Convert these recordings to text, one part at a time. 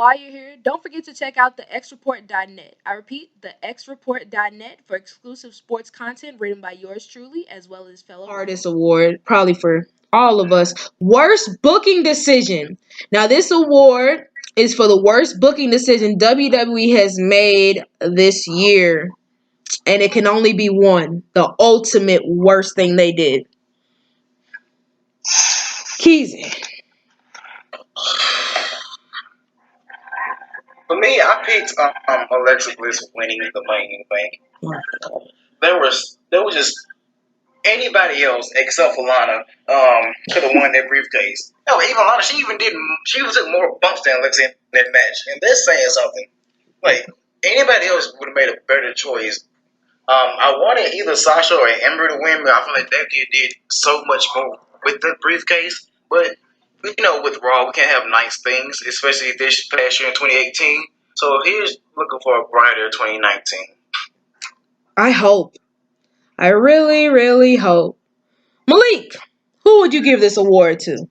while you're here, don't forget to check out the xreport.net. I repeat, the xreport.net for exclusive sports content written by yours truly, as well as fellow Hardest award, probably for all of us. Worst booking decision. Now, this award is for the worst booking decision WWE has made this year, and it can only be one. The ultimate worst thing they did. Keezy. For me, I picked Alexa Bliss winning the Money in the Bank. There was just anybody else except for Lana could have won that briefcase. No, even Lana, she took more bumps than Alexa in that match, and that's saying something. Like anybody else would have made a better choice. I wanted either Sasha or Ember to win, but I feel like that kid did so much more with the briefcase. But with Raw, we can't have nice things, especially this past year in 2018. So here's looking for a brighter 2019. I hope. I really, really hope. Malik, who would you give this award to?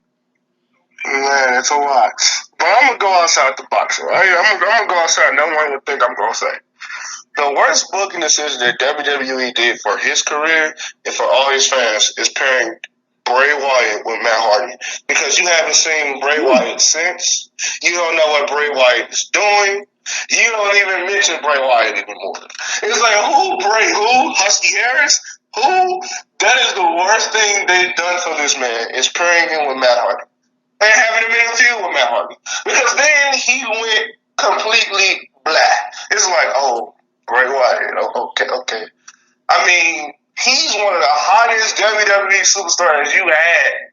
Man, it's a lot. But I'm going to go outside the box, right? I'm going to go outside. No one would think I'm going to say. The worst booking decision that WWE did for his career and for all his fans is pairing Bray Wyatt with Matt Hardy. Because you haven't seen Bray Wyatt since. You don't know what Bray Wyatt is doing. You don't even mention Bray Wyatt anymore. It's like, who? Husky Harris? Who? That is the worst thing they've done for this man, is pairing him with Matt Hardy. And having him in a feud with Matt Hardy. Because then he went completely black. It's like, Bray Wyatt, okay. I mean, he's one of the hottest WWE superstars you had.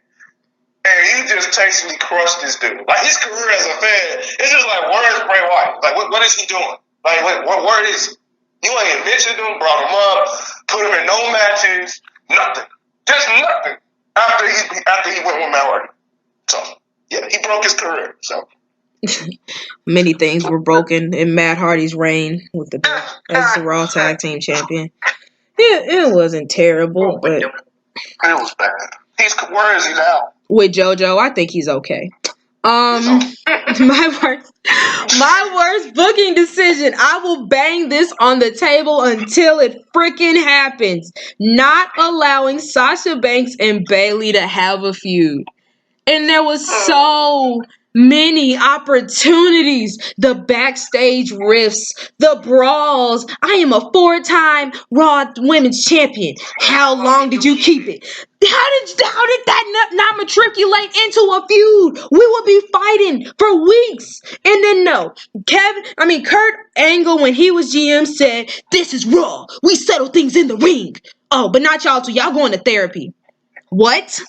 And you just tastefully crushed this dude. Like, his career as a fan, it's just like, where is Bray Wyatt? Like, what is he doing? Like, where is he? You ain't mentioned him, brought him up, put him in no matches, nothing. Just nothing. After he went with Matt Hardy. So, yeah, he broke his career, so. Many things were broken in Matt Hardy's reign as the Raw Tag Team Champion. It wasn't terrible, but it was bad. Where is he now? With JoJo, I think he's okay. My worst booking decision. I will bang this on the table until it freaking happens. Not allowing Sasha Banks and Bayley to have a feud. And there was so many opportunities. The backstage riffs, the brawls. I am a 4-time Raw Women's Champion. How long did you keep it? How did that not matriculate into a feud? We would be fighting for weeks. And then no. Kurt Angle, when he was GM, said, "This is Raw. We settle things in the ring." Oh, but not y'all two. Y'all going to therapy. What?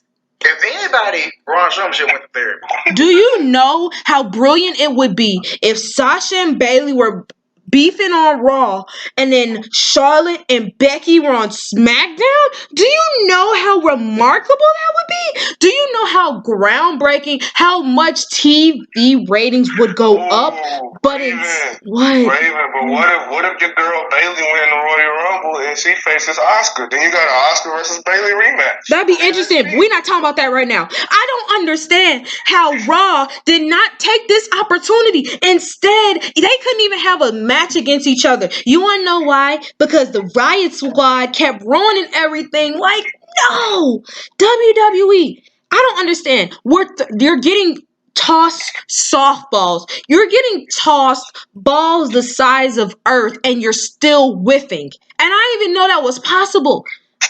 If anybody, Braun Strowman should went to therapy. Do you know how brilliant it would be if Sasha and Bayley were beefing on Raw and then Charlotte and Becky were on SmackDown? Do you know how remarkable that would be? Do you know how groundbreaking, how much TV ratings would go up? But it's what? Raven, but what if your girl Bayley win the Royal Rumble and she faces Asuka? Then you got an Asuka versus Bayley rematch. That'd be interesting. We're not talking about that right now. I don't understand how Raw did not take this opportunity. Instead, they couldn't even have a match against each other. You want to know why? Because the Riot Squad kept ruining everything. Like, no! WWE, I don't understand. You're getting tossed softballs. You're getting tossed balls the size of Earth, and you're still whiffing. And I didn't even know that was possible.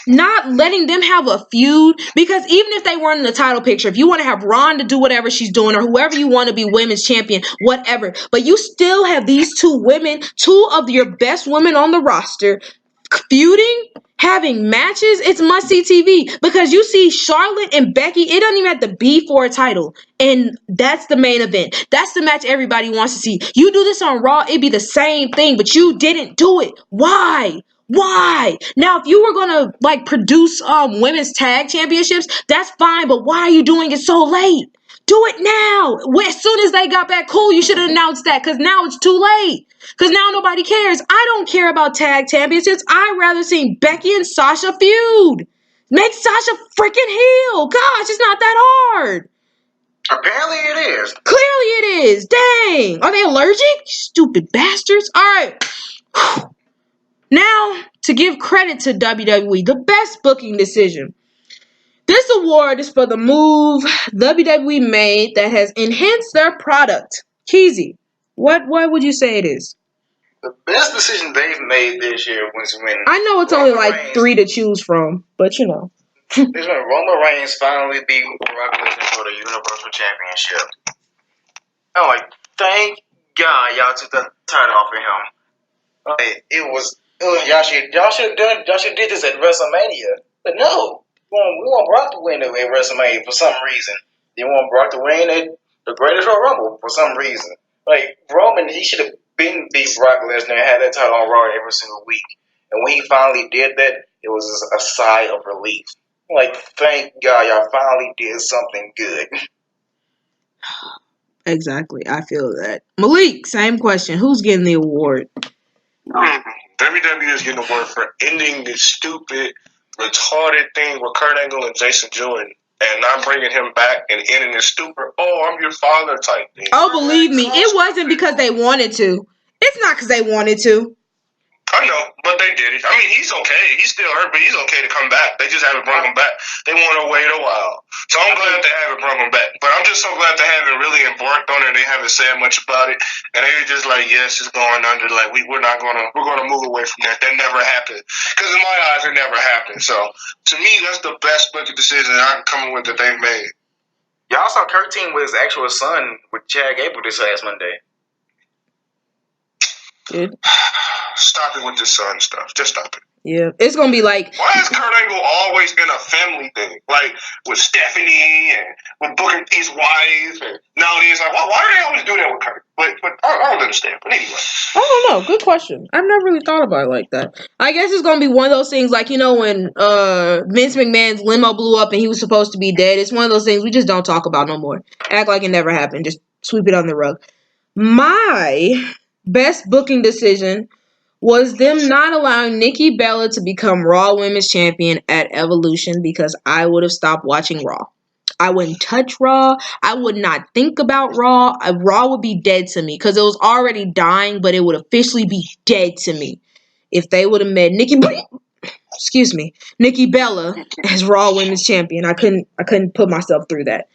Not letting them have a feud, because even if they weren't in the title picture, if you want to have Ronda do whatever she's doing, or whoever you want to be women's champion, whatever, but you still have these two women, two of your best women on the roster, feuding, having matches. It's must-see TV, because you see Charlotte and Becky, it doesn't even have to be for a title, and that's the main event. That's the match everybody wants to see. You do this on Raw, it'd be the same thing, but you didn't do it. Why? Now, if you were gonna produce women's tag championships, that's fine, but why are you doing it so late? Do it now. As soon as they got back, cool, you should have announced that, because now it's too late. Because now nobody cares. I don't care about tag championships. I'd rather see Becky and Sasha feud. Make Sasha freaking heel. Gosh, it's not that hard. Apparently it is. Clearly it is. Dang. Are they allergic? Stupid bastards. All right. Now, to give credit to WWE, the best booking decision. This award is for the move WWE made that has enhanced their product. Keezy, what would you say it is? The best decision they've made this year was when I know it's only like 3 to choose from, but you know. is when Roman Reigns finally beat Brock Lesnar for the Universal Championship. I'm like, thank God y'all took the title off of him. Like, y'all should did this at WrestleMania, but no, we want Brock to win at WrestleMania for some reason. They want Brock to win at the Greatest Royal Rumble for some reason. Like Roman, he should have been beat Brock Lesnar and had that title on Raw every single week. And when he finally did that, it was a sigh of relief. Like, thank God y'all finally did something good. Exactly. I feel that. Malik, same question. Who's getting the award? WWE is getting the award for ending this stupid, retarded thing with Kurt Angle and Jason Jordan and not bringing him back and ending this stupid, oh, I'm your father type thing. Oh, believe me, it wasn't because they wanted to. It's not because they wanted to. I know, but they did it. I mean, he's okay. He's still hurt, but he's okay to come back. They just haven't brought him back. They want to wait a while. So I'm glad they haven't brought him back. But I'm just so glad they haven't really embarked on it. They haven't said much about it. And they were just like, yes, it's going under. Like, we're going to move away from that. That never happened. Because in my eyes, it never happened. So to me, that's the best booking decision I can come up with that they've made. Y'all saw Kurt team with his actual son with Chad Gable this last Monday. Good. Stop it with this son stuff. Just stop it. Yeah, it's gonna be like. Why is Kurt Angle always in a family thing? Like with Stephanie and with Booker T's wife, and nowadays like why do they always do that with Kurt? But I don't understand. But anyway, I don't know. Good question. I've never really thought about it like that. I guess it's gonna be one of those things like when Vince McMahon's limo blew up and he was supposed to be dead. It's one of those things we just don't talk about no more. Act like it never happened. Just sweep it on the rug. My best booking decision was them not allowing Nikki Bella to become Raw Women's Champion at Evolution because I would have stopped watching Raw. I wouldn't touch Raw. I would not think about Raw. Raw would be dead to me because it was already dying, but it would officially be dead to me if they would have made Nikki Bella as Raw Women's Champion. I couldn't put myself through that.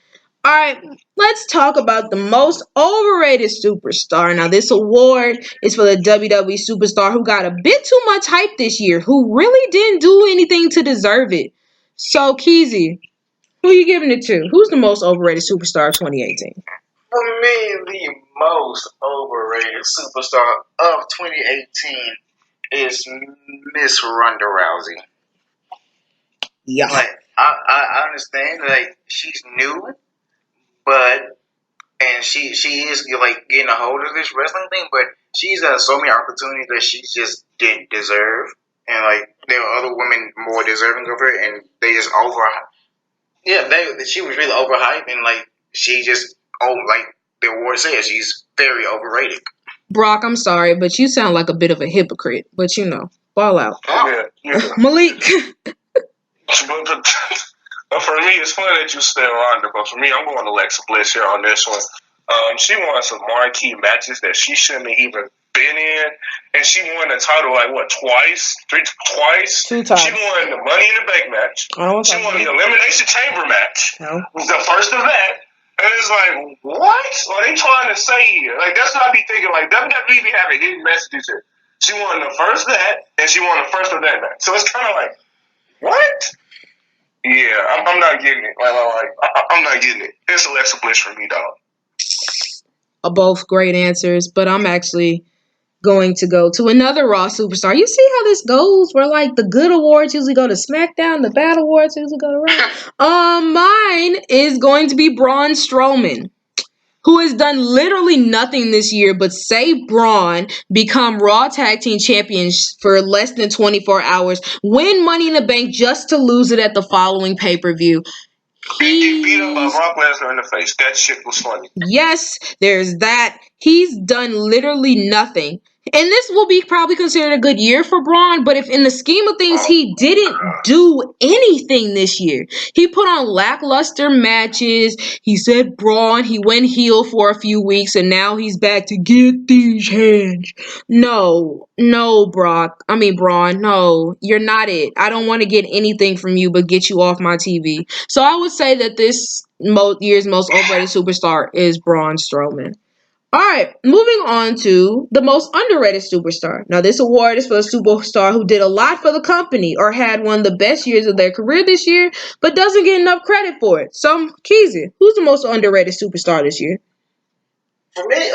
All right, let's talk about the most overrated superstar. Now, this award is for the WWE superstar who got a bit too much hype this year, who really didn't do anything to deserve it. So, Keezy, who are you giving it to? Who's the most overrated superstar of 2018? For me, the most overrated superstar of 2018 is Miss Ronda Rousey. Yeah. Like, I understand, like, she's new. And she is like getting a hold of this wrestling thing, but she's had so many opportunities that she just didn't deserve, and like there are other women more deserving of her, and they just she was really overhyped, and like she just like the award says, she's very overrated. Brock, I'm sorry, but you sound like a bit of a hypocrite. But ball out. Yeah. Malik. But for me, it's funny that you stay Ronda, but for me, I'm going to Alexa Bliss here on this one. She won some marquee matches that she shouldn't have even been in, and she won the title twice? 2 times. She won the Money in the Bank match. She won the Elimination Chamber match. No. It was the first of that. And it's like, what are they trying to say here? Like, that's what I be thinking. Like, WWE be having hidden messages here. She won the first of that, and she won the first of that match. So it's kind of like, what? Yeah, I'm not getting it. I'm not getting it. It's Alexa Bliss for me, dog. Both great answers, but I'm actually going to go to another Raw superstar. You see how this goes? Where like the good awards usually go to SmackDown, the bad awards usually go to Raw. Mine is going to be Braun Strowman, who has done literally nothing this year but save Braun, become Raw Tag Team Champions for less than 24 hours, win Money in the Bank just to lose it at the following pay-per-view. He beat up Brock Lesnar in the face. That shit was funny. Yes, there's that. He's done literally nothing. And this will be probably considered a good year for Braun, but if in the scheme of things, he didn't do anything this year. He put on lackluster matches. He said Braun, he went heel for a few weeks, and now he's back to get these hands. No, Braun, no, you're not it. I don't want to get anything from you but get you off my TV. So I would say that this year's most overrated superstar is Braun Strowman. All right, moving on to the most underrated superstar. Now, this award is for a superstar who did a lot for the company or had one of the best years of their career this year, but doesn't get enough credit for it. So, Keezy, who's the most underrated superstar this year? For me,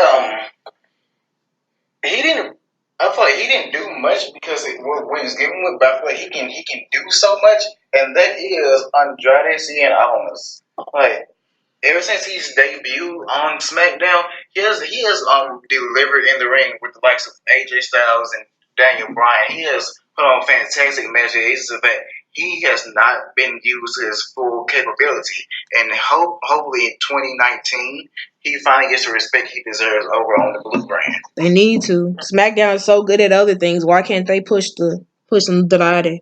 he didn't. I feel like he didn't do much because when he's given with, but I feel like he can do so much, and that is Andrade Cien Almas. Like ever since he's debuted on SmackDown, he has delivered in the ring with the likes of AJ Styles and Daniel Bryan. He has put on fantastic matches. It's just that he has not been used to his full capability, and hopefully in 2019 he finally gets the respect he deserves over on the Blue brand. They need to. SmackDown is so good at other things. Why can't they push Andrade?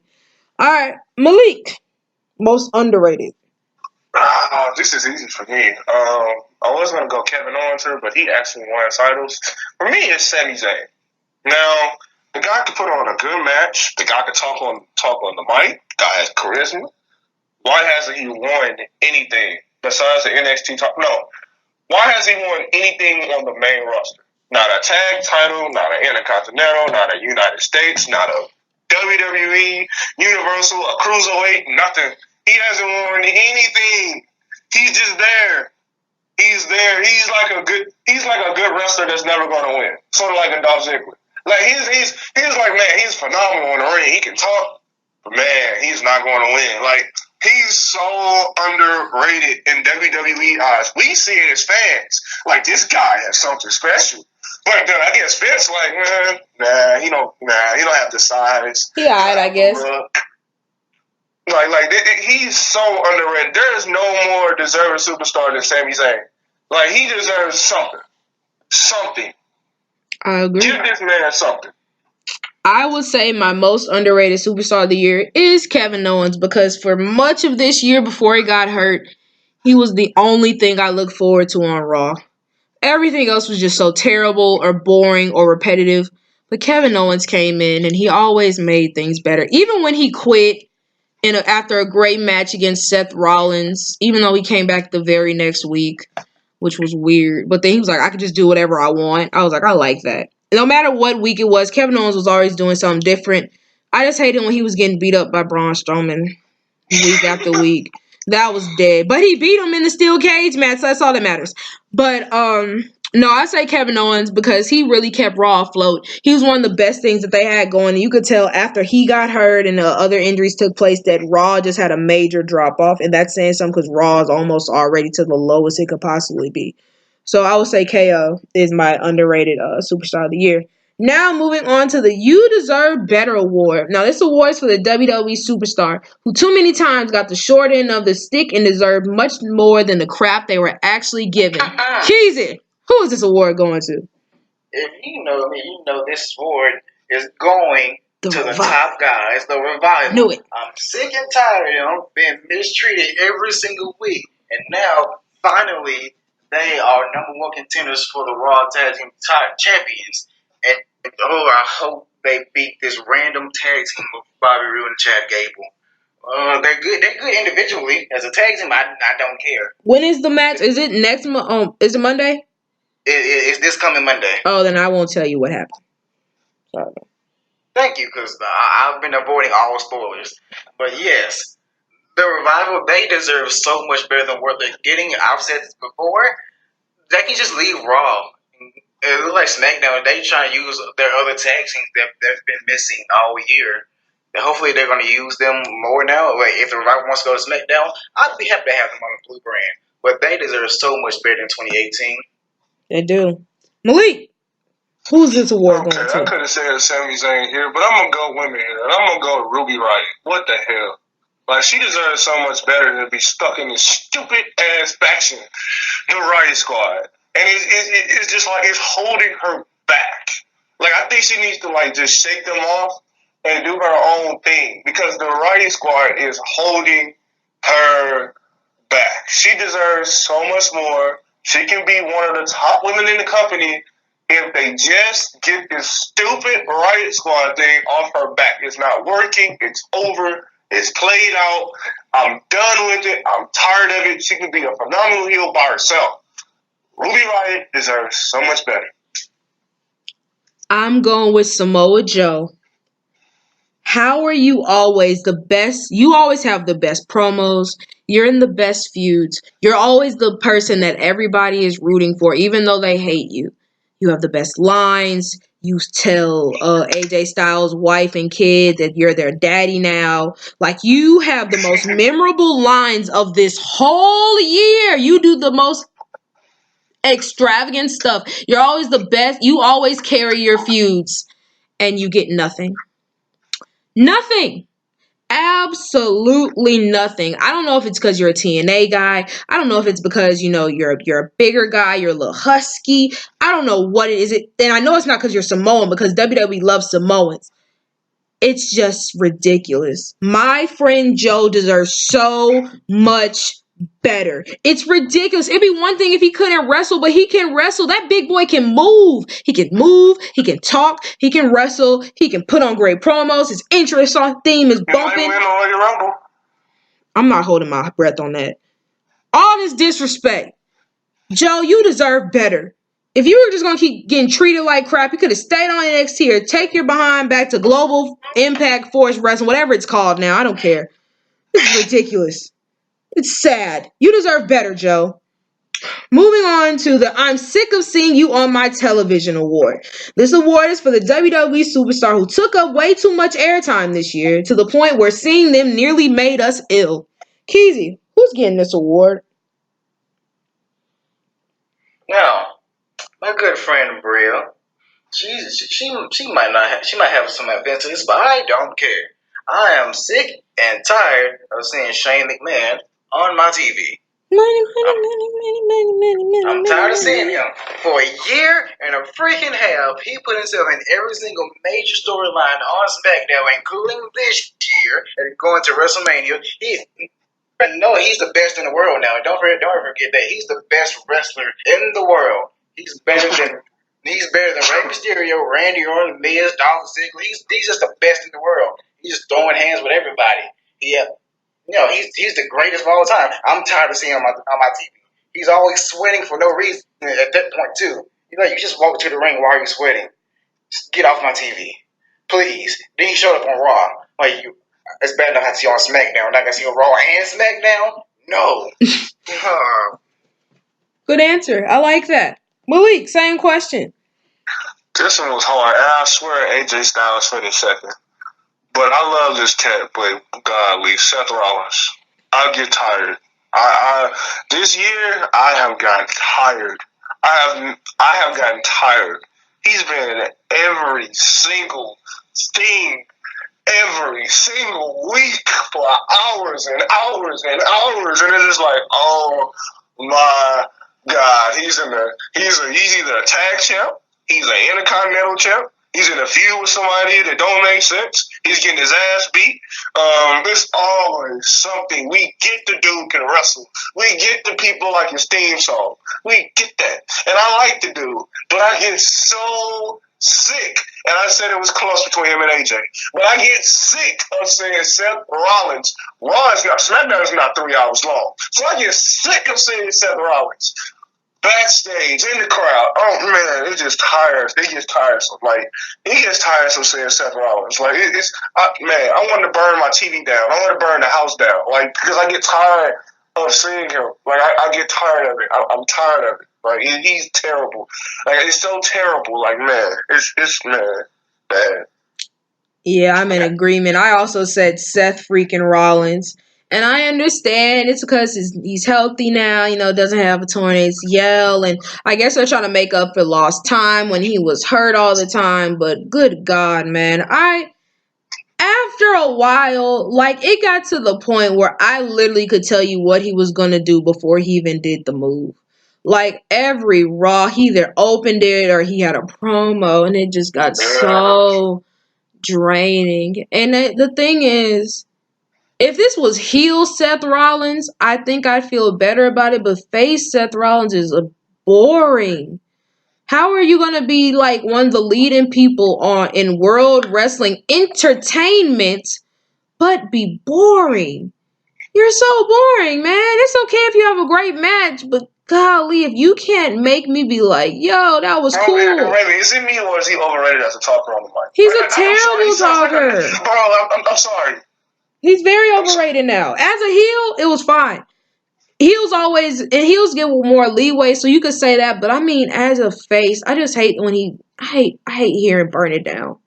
All right, Malik, most underrated. This is easy for me. I was going to go Kevin Owens here, but he actually won titles. For me, it's Sami Zayn. Now, the guy could put on a good match. The guy could talk on the mic. The guy has charisma. Why hasn't he won anything besides the NXT top? No. Why has he won anything on the main roster? Not a tag title, not an Intercontinental, not a United States, not a WWE, Universal, a Cruiserweight, nothing. He hasn't won anything. He's just there. He's there. He's like a good wrestler that's never going to win. Sort of like a Dolph Ziggler. Like he's like, man, he's phenomenal in the ring. He can talk, but man, he's not going to win. Like he's so underrated in WWE eyes. We see it as fans. Like this guy has something special. But then I guess Vince like, he don't have the size. He alright, I guess. He's so underrated. There is no more deserving superstar than Sami Zayn. Like he deserves something. Something. I agree. Give this man something. I would say my most underrated superstar of the year is Kevin Owens because for much of this year before he got hurt, he was the only thing I looked forward to on Raw. Everything else was just so terrible or boring or repetitive. But Kevin Owens came in and he always made things better. Even when he quit after a great match against Seth Rollins, even though he came back the very next week, which was weird. But then he was like, I could just do whatever I want. I was like, I like that. No matter what week it was, Kevin Owens was always doing something different. I just hated when he was getting beat up by Braun Strowman week after week. That was dead. But he beat him in the steel cage match, so that's all that matters. But no, I say Kevin Owens because he really kept Raw afloat. He was one of the best things that they had going. You could tell after he got hurt and the other injuries took place that Raw just had a major drop off, and that's saying something because Raw is almost already to the lowest it could possibly be. So I would say KO is my underrated superstar of the year. Now moving on to the You Deserve Better award. Now this award is for the WWE superstar who too many times got the short end of the stick and deserved much more than the crap they were actually given. Keezy, who is this award going to? If you know me, you know this award is going to the top guys, the Revival. Knew it. I'm sick and tired of being mistreated every single week, and now finally they are number one contenders for the Raw Tag Team Champions. And I hope they beat this random tag team of Bobby Roode and Chad Gable. They're good. They're good individually. As a tag team, I don't care. When is the match? Is it next month? Is it Monday? It's this coming Monday. Oh, then I won't tell you what happened. Sorry. Thank you, because I've been avoiding all spoilers. But yes, the Revival, they deserve so much better than what they're getting. I've said this before. They can just leave Raw. It looks like SmackDown, they trying to use their other tag teams that they've been missing all year. And hopefully they're going to use them more now. Like if the Revival wants to go to SmackDown, I'd be happy to have them on the Blue brand. But they deserve so much better than 2018. They do. Malik, who's this award going to? I could have said Sami Zayn here, but I'm going to go women here. I'm going to go with Ruby Riott. What the hell? Like, she deserves so much better than to be stuck in this stupid-ass faction, the Riott Squad. And it's just like it's holding her back. Like, I think think she needs to like just shake them off and do her own thing because the Riot Squad is holding her back. She deserves so much more. She can be one of the top women in the company if they just get this stupid Riot Squad thing off her back. It's not working. It's over. It's played out. I'm done with it. I'm tired of it. She can be a phenomenal heel by herself. Ruby Riott deserves so much better. I'm going with Samoa Joe. How are you always the best? You always have the best promos. You're in the best feuds. You're always the person that everybody is rooting for, even though they hate you. You have the best lines. You tell AJ Styles' wife and kid that you're their daddy now. Like, you have the most memorable lines of this whole year. You do the most extravagant stuff. You're always the best. You always carry your feuds, and you get nothing. Nothing. Absolutely nothing. I don't know if it's because you're a TNA guy. I don't know if it's because you're a bigger guy. You're a little husky. I don't know what it is. And I know it's not because you're Samoan because WWE loves Samoans. It's just ridiculous. My friend Joe deserves so much better. It's ridiculous. It'd be one thing if he couldn't wrestle, but he can wrestle. That big boy can move. He can move. He can talk. He can wrestle. He can put on great promos. His interest song theme is bumping. I'm not holding my breath on that. All this disrespect. Joe, you deserve better. If you were just going to keep getting treated like crap, you could have stayed on NXT or take your behind back to Global Impact Force Wrestling, whatever it's called now. I don't care. This is ridiculous. It's sad. You deserve better, Joe. Moving on to the I'm sick of seeing you on my television award. This award is for the WWE superstar who took up way too much airtime this year to the point where seeing them nearly made us ill. Keezy, who's getting this award? Now, my good friend Bria, she might have some advantage to this, but I don't care. I am sick and tired of seeing Shane McMahon on my TV. I'm tired of seeing him. For a year and a freaking half, he put himself in every single major storyline on SmackDown, including this year, and going to WrestleMania. He's the best in the world now. Don't forget that he's the best wrestler in the world. He's better than Rey Mysterio, Randy Orton, Miz, Dolph Ziggler. He's just the best in the world. He's just throwing hands with everybody. He's the greatest of all time. I'm tired of seeing him on my TV. He's always sweating for no reason at that point too. You just walk to the ring. Why are you sweating? Just get off my TV, please. Then he showed up on Raw. It's bad enough I see you on SmackDown. I'm not gonna see you on Raw and SmackDown. No. Good answer. I like that. Malik, same question. This one was hard. And I swear AJ Styles finished second. But I love this cat, but godly, Seth Rollins. I get tired. This year I have gotten tired. I have gotten tired. He's been in every single thing, every single week for hours and hours and hours, and it's just like, oh my God, he's either a tag champ, he's an intercontinental champ. He's in a feud with somebody that don't make sense. He's getting his ass beat. It's always something. We get the dude can wrestle. We get the people like his theme song. We get that. And I like the dude. But I get so sick. And I said it was close between him and AJ. But I get sick of saying Seth Rollins. SmackDown is not 3 hours long. So I get sick of saying Seth Rollins. Backstage, in the crowd, oh man, it just tires. It gets tiresome. It gets tiresome saying Seth Rollins. I want to burn my TV down. I want to burn the house down. Because I get tired of seeing him. I get tired of it. I'm tired of it. He's terrible. It's so terrible. It's bad. Yeah, I'm in agreement. I also said Seth freaking Rollins. And I understand it's because he's healthy now, doesn't have a torn ACL. And I guess they're trying to make up for lost time when he was hurt all the time. But good God, man. After a while, it got to the point where I literally could tell you what he was going to do before he even did the move. Like every Raw, he either opened it or he had a promo, and it just got so draining. And the thing is, if this was heel Seth Rollins, I think I'd feel better about it. But face Seth Rollins is boring. How are you gonna be like one of the leading people in World Wrestling Entertainment, but be boring? You're so boring, man. It's okay if you have a great match, but golly, if you can't make me be like, yo, that was cool. Wait, is it me or is he overrated as a talker on the mic? He's a terrible talker. Bro, I'm sorry. He's very overrated now. As a heel, it was fine. Heels get more leeway, so you could say that. But I mean, as a face, I just hate when I hate hearing Burn It Down.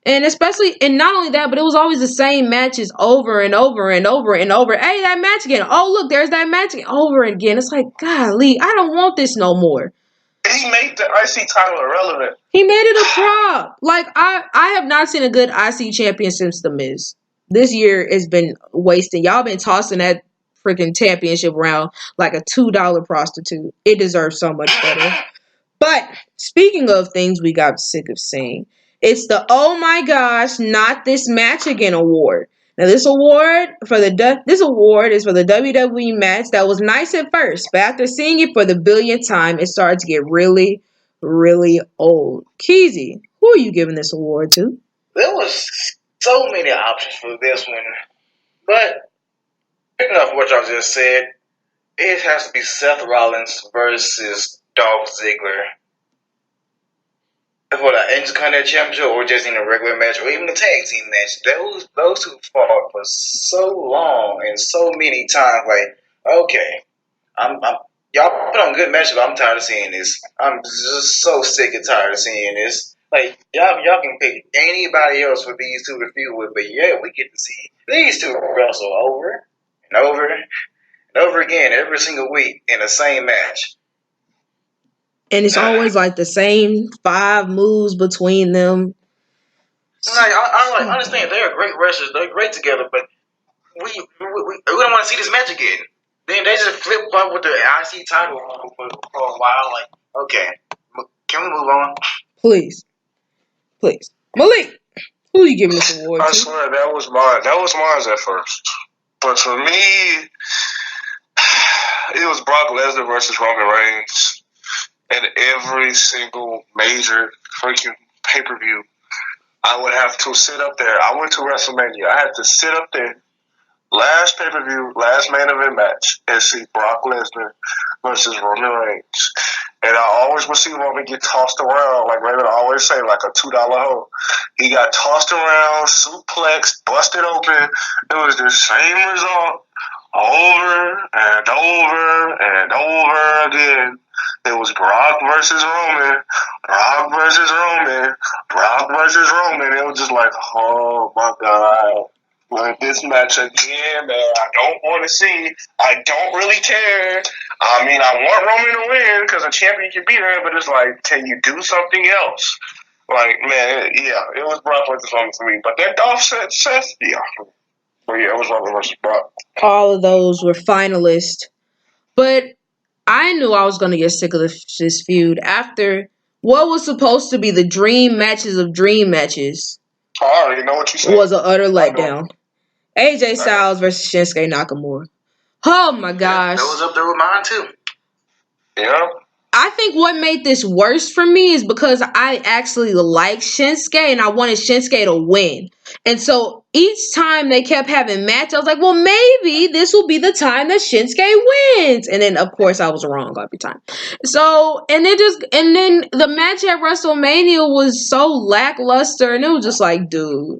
And not only that, but it was always the same matches over and over and over and over. Hey, that match again. Oh, look, there's that match again. Over again. It's like, golly, I don't want this no more. He made the IC title irrelevant. He made it a prop. Like, I have not seen a good IC champion since The Miz. This year has been wasted. Y'all been tossing that freaking championship around like a $2 prostitute. It deserves so much better. But speaking of things we got sick of seeing, it's the oh my gosh, not this match again award. Now this award is for the WWE match that was nice at first, but after seeing it for the billionth time, it started to get really, really old. Keezy, who are you giving this award to? There was so many options for this one, but picking up what y'all just said, it has to be Seth Rollins versus Dolph Ziggler for the Intercontinental Championship, or just in a regular match, or even the tag team match. Those two fought for so long and so many times. Like, okay, I'm y'all put on good matches, but I'm tired of seeing this. I'm just so sick and tired of seeing this. Like, y'all can pick anybody else for these two to feud with, but yeah, we get to see these two wrestle over and over and over again every single week in the same match. And it's always like the same 5 moves between them. Like, I understand they're great wrestlers, they're great together, but we don't want to see this match again. Then they just flip up with the IC title for a while. Like, okay, can we move on? Please. Malik, who are you giving this award to? I swear that was mine. That was mine at first. But for me, it was Brock Lesnar versus Roman Reigns. And every single major freaking pay-per-view, I would have to sit up there. I went to WrestleMania. I had to sit up there, last pay-per-view, last main event match, and see Brock Lesnar versus Roman Reigns. And I always would see Roman get tossed around, like Raymond always say, like a $2 hole. He got tossed around, suplexed, busted open. It was the same result over and over and over again. It was Brock versus Roman, Brock versus Roman, Brock versus Roman. It was just like, oh my God. Like this match again, man. I don't want to see. I don't really care. I mean, I want Roman to win because a champion can be there, but it's like, can you do something else? Like, man, yeah, it was Brock versus Roman for me. But that Dolph Seth, yeah. But yeah, it was Roman versus Brock. All of those were finalists. But I knew I was going to get sick of this feud after what was supposed to be the dream matches of dream matches. I already know what you said. Was an utter letdown. AJ Styles versus Shinsuke Nakamura. Oh my gosh. That was up there with mine too. Yeah. I think what made this worse for me is because I actually like Shinsuke and I wanted Shinsuke to win. And so each time they kept having matches, I was like, well, maybe this will be the time that Shinsuke wins. And then, of course, I was wrong every time. So, and then the match at WrestleMania was so lackluster. And it was just like, dude,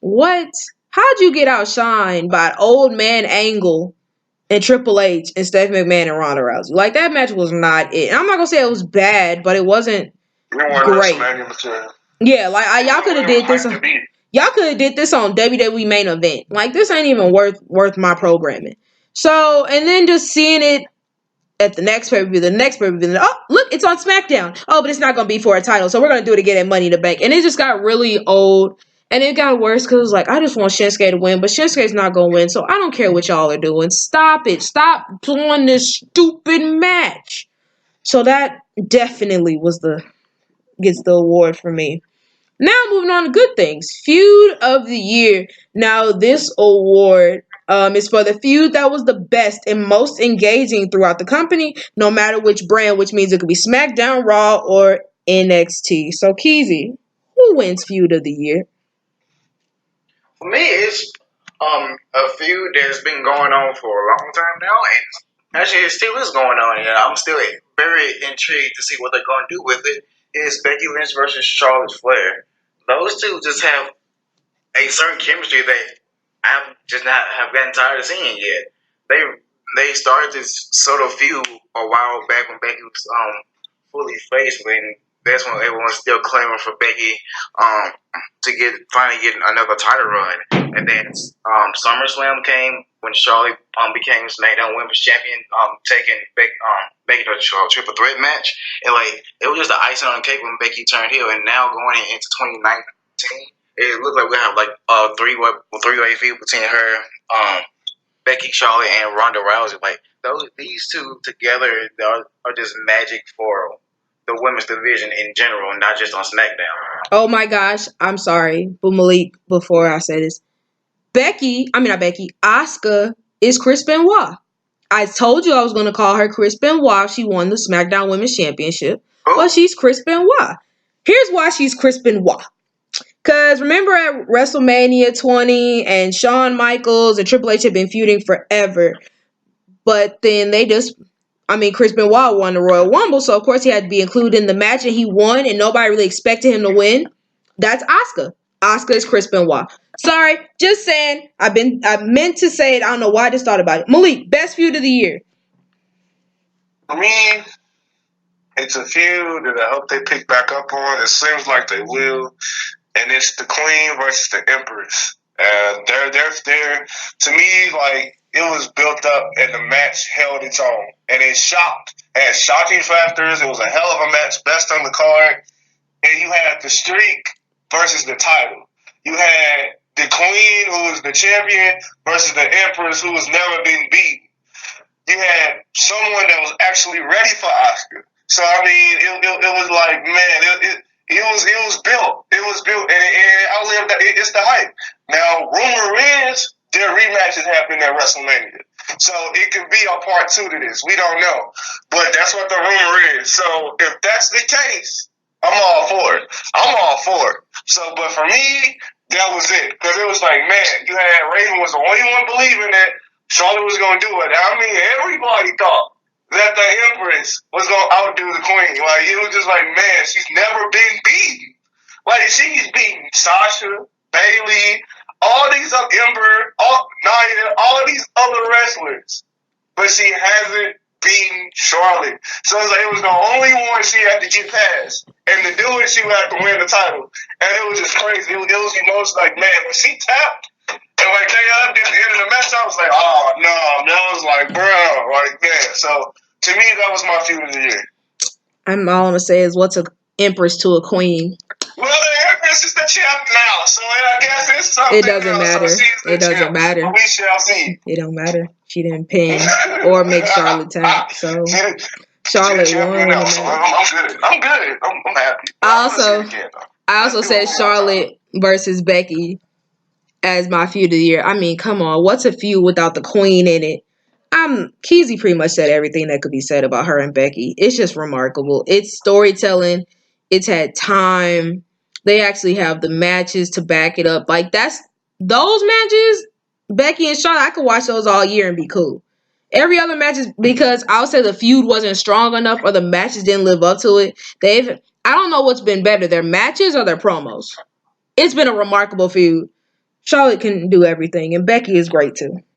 what? How'd you get outshined by an old man Angle and Triple H and Stephanie McMahon and Ronda Rousey? Like, that match was not it. And I'm not going to say it was bad, but it wasn't great. Yeah, like, y'all could have did this. Y'all could have did this on WWE main event. Like, this ain't even worth my programming. So, and then just seeing it at the next pay-per-view, oh, look, it's on SmackDown. Oh, but it's not going to be for a title, so we're going to do it again at Money in the Bank. And it just got really old. And it got worse because it was like, I just want Shinsuke to win, but Shinsuke's not going to win, so I don't care what y'all are doing. Stop it. Stop doing this stupid match. So that definitely gets the award for me. Now moving on to good things. Feud of the year. Now this award is for the feud that was the best and most engaging throughout the company, no matter which brand, which means it could be SmackDown, Raw, or NXT. So Keezy, who wins feud of the year? For me, it's a feud that's been going on for a long time now, and actually it still is going on. And I'm still very intrigued to see what they're going to do with it. Is Becky Lynch versus Charlotte Flair? Those two just have a certain chemistry that I've just not have gotten tired of seeing yet. They they started this sort of feud a while back when Becky was fully faced, when that's when everyone was still clamoring for Becky um to finally get another title run. And then SummerSlam came when Charlotte became SmackDown Women's Champion, taking Becky to a triple threat match, and like it was just the icing on the cake when Becky turned heel. And now going into 2019, it looked like we're gonna have like a three-way feud between her, Becky, Charlotte, and Ronda Rousey. Like these two together are just magic for the women's division in general, not just on SmackDown. Oh my gosh, I'm sorry, but Malik, before I say this, not Becky, Asuka is Chris Benoit. I told you I was going to call her Chris Benoit. She won the SmackDown Women's Championship. Well, she's Chris Benoit. Here's why she's Chris Benoit. Because remember at WrestleMania 20 and Shawn Michaels and Triple H had been feuding forever. But then Chris Benoit won the Royal Rumble, so of course he had to be included in the match, and he won, and nobody really expected him to win. That's Asuka. Asuka is Chris Benoit. Sorry, just saying. I meant to say it. I don't know why I just thought about it. Malik, best feud of the year. For me, it's a feud that I hope they pick back up on. It seems like they will. And it's the Queen versus the Empress. They're to me, like, it was built up and the match held its own. And it shocked. It had shocking factors. It was a hell of a match, best on the card. And you had the streak versus the title. You had the Queen, who was the champion, versus the Empress, who was never been beaten. You had someone that was actually ready for Asuka. So I mean, it was like, man, it was built. It was built, and it's the hype. Now, rumor is their rematches happening at WrestleMania, so it could be a part 2 to this. We don't know, but that's what the rumor is. So if that's the case, I'm all for it. So, but for me, that was it, because it was like, man, you had Raven was the only one believing that Charlotte was going to do it. I mean, everybody thought that the Empress was going to outdo the Queen. Like, it was just like, man, she's never been beaten. Like, she's beaten Sasha, Bayley, all these Ember, Nia, all these other wrestlers. But she hasn't beaten Charlotte. So it's like, it was the only one she had to get past. And to do it, she would have to win the title. And it was just crazy. It was the most like, man, when she tapped, and like they up at the end of the match, I was like, oh no, that was like, bro, like man. So to me, that was my feud of the year. All I'm gonna say is, what's an empress to a queen? Well, the Empress is the champ now, so I guess it's something. It doesn't matter. It doesn't matter. But we shall see. It don't matter. She didn't pin or make Charlotte tap. So Charlotte won. I'm good. I'm happy. I also said Charlotte versus Becky as my feud of the year. I mean, come on, what's a feud without the Queen in it? Keezy pretty much said everything that could be said about her and Becky. It's just remarkable. It's storytelling. It's had time. They actually have the matches to back it up. Like those matches, Becky and Charlotte, I could watch those all year and be cool. Every other match is because I'll say the feud wasn't strong enough or the matches didn't live up to it. I don't know what's been better, their matches or their promos. It's been a remarkable feud. Charlotte can do everything, and Becky is great too.